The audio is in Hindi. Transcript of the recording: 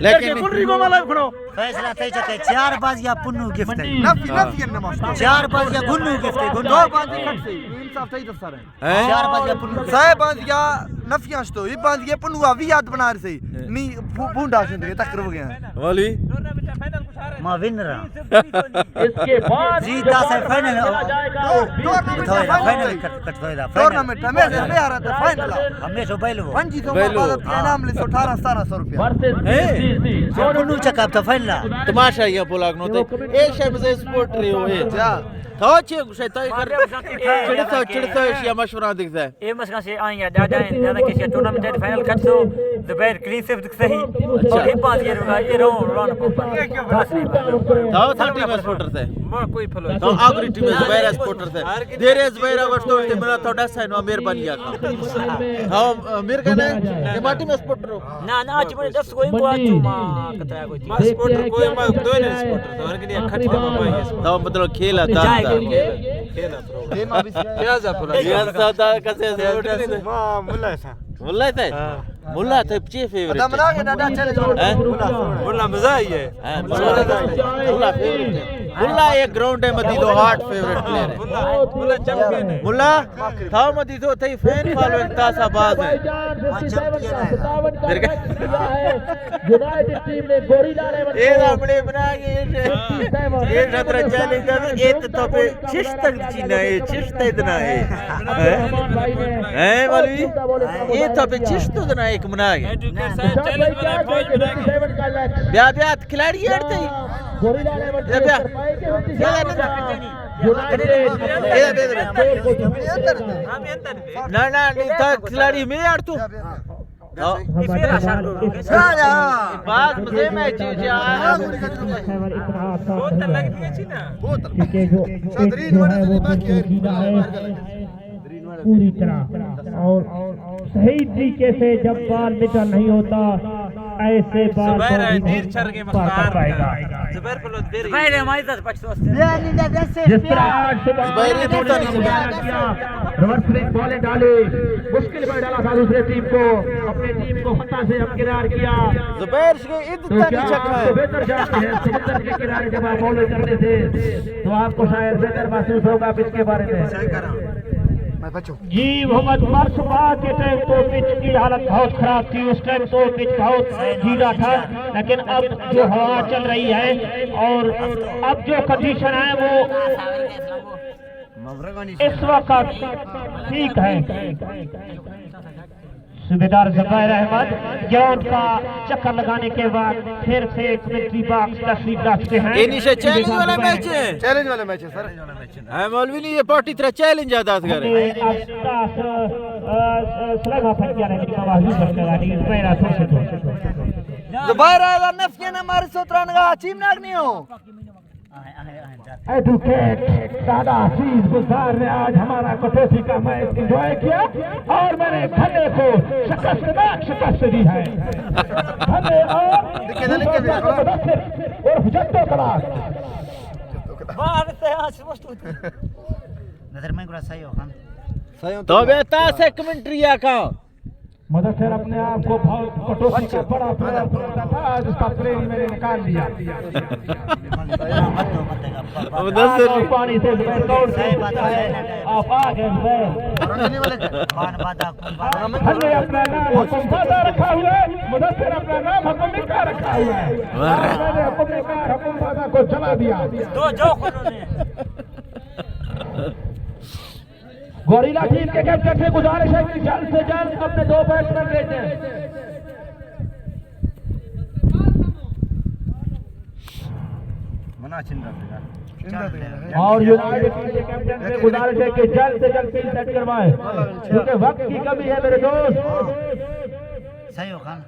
लेकिन कुल रिगो माला खनो फैसला तय जते 4 बाजिया पुन्नु गिफ्ट है नफी नमस्ते 4 बाजिया गुन्नु गिफ्ट है गुन्नु 2 बाजिया कट से इंसाफ तय दफ्तर है 4 बाजिया पुन्नु साहेब बाजिया नफियां तो ये बाजिया पुन्नु वी याद बना रहे से नी बूंडा से तकर हो गया मौलवी मां विन रहा इसके बाद जीता से फाइनल फाइनल कट होएगा टूर्नामेंट में से आ रहा था फाइनल हमेशा बैलो 2500 का नाम ले 18-1700 रुपया पुन्नु चकप था फाइनल तमाशा ये बोलाग नो ते ए शब्द स्पोर्ट रे हो है जा तो छे गुसे तय कर चिड़ता या मशवरा दिखता है ए मसका से आएंगे दादा किसी टूर्नामेंट में फाइनल कट तो जुबैर क्लीन सेफ दिख सही और ये पांच ये होगा ये रन तो था टीम सपोर्टर थे कोई फलो तो आखिरी टीम जुबैर सपोर्टर थे देरे जुबैर अगर तो मेरा थोड़ा सा नो मेहरबानी का हां मेरे कने ये माटी में सपोर्टर ना आज मैंने 10 कोई को आजू मां कतरा कोई सपोर्टर कोई मा दो ने सपोर्टर तो हर के खट में पाएंगे तो मतलब खेला था खेला प्रोग्राम क्या जा बोला ये सादा कैसे मुल्ला था मुल्ला था चीफ फेवरेट दमरा के दादा चले मुल्ला मजा आई है मुल्ला फेवरेट है मुल्ला एक ग्राउंड है मदी दो हार्ट फेवरेट प्लेयर है मुल्ला चैंपियन है मुल्ला था मदी दो थई फैन फॉलोइंग तासा बाज है यूनाइटेड टीम ने गोरिल्ला ने ये हमने बना के ये खतरा चैलेंज है तो पे शिश तक जीना है शिश तक इतना है मौलवी ये तो पे शिश तो इतना एक मना है ब्या खिलाड़ी हटते गोरिल्ला ने ना खिलाड़ी में यार तू बात मजे में चीज यार बहुत लगती है ना बहुत पूरी तरह और सही तरीके से जब बाल निकल नहीं होता ऐसे बाल नीर छर के मस्तार पाएगा जुबैर फलोत बेरी जुबैर हमारी तरफ पछतो जिस तरह आज जुबैर ये तो नहीं रिवर्स स्विंग बॉलें डाले मुश्किल में डाला था दूसरे टीम को अपनी टीम को फतह से हमकिनार किया जुबैर के इतना नहीं छक्का है बेहतर जानते हैं समुद्र के किनारे जब आप बॉलिंग करते थे तो आपको शायद बेहतर महसूस होगा पिच के बारे में जी मोहम्मद मार्शबा के टाइम तो पिच की हालत बहुत खराब थी उस टाइम तो पिच बहुत गीला था लेकिन अब जो हवा चल रही है और अब जो कंडीशन है वो इस वक्त ठीक है सूबेदार जुबैर अहमद ग्राउंड का चक्कर लगाने के बाद फिर से कमेंट्री बॉक्स तशरीफ लाते हैं ये नीचे चैलेंज वाला मैच है सर हां मौलवी ने ये पार्टी तरह चैलेंज ज्यादा कर सलागा फटिया ने आवाज करने वाली जुबैर जुबैर नफिया ने मारे सोतरानगा चीम नागनी हो एडवोकेट दादा अजीज गुजार ने आज हमारा कटौती का मैच एंजॉय किया और मैंने भले को शिकस्त दी है भले और जट्टो क्लास नजर में गुरा सही हो खान तो बेटा से कमेंट्री का मुदस्सिर अपने आप को बहुत कटौती का बड़ा प्लेयर था आज उसका प्लेयर मैंने निकाल लिया मुदस्सिर पानी से दौड़ से आप आ गए हमने अपना नाम हुकुमबादा रखा हुआ है मुदस्सिर अपना नाम हुकुमिका रखा हुआ है मैंने हुकुमबादा को चला दिया तो जो गोरिल्ला टीम के कैप्टन से गुजारिश है कि जल्द से जल्द अपने 2 बैट्समैन भेजें और यूनाइटेड टीम के कैप्टन से गुजारिश है कि जल्द से जल्द फील्ड सेट करवाएं क्योंकि वक्त की कमी है मेरे दोस्त सही हो खान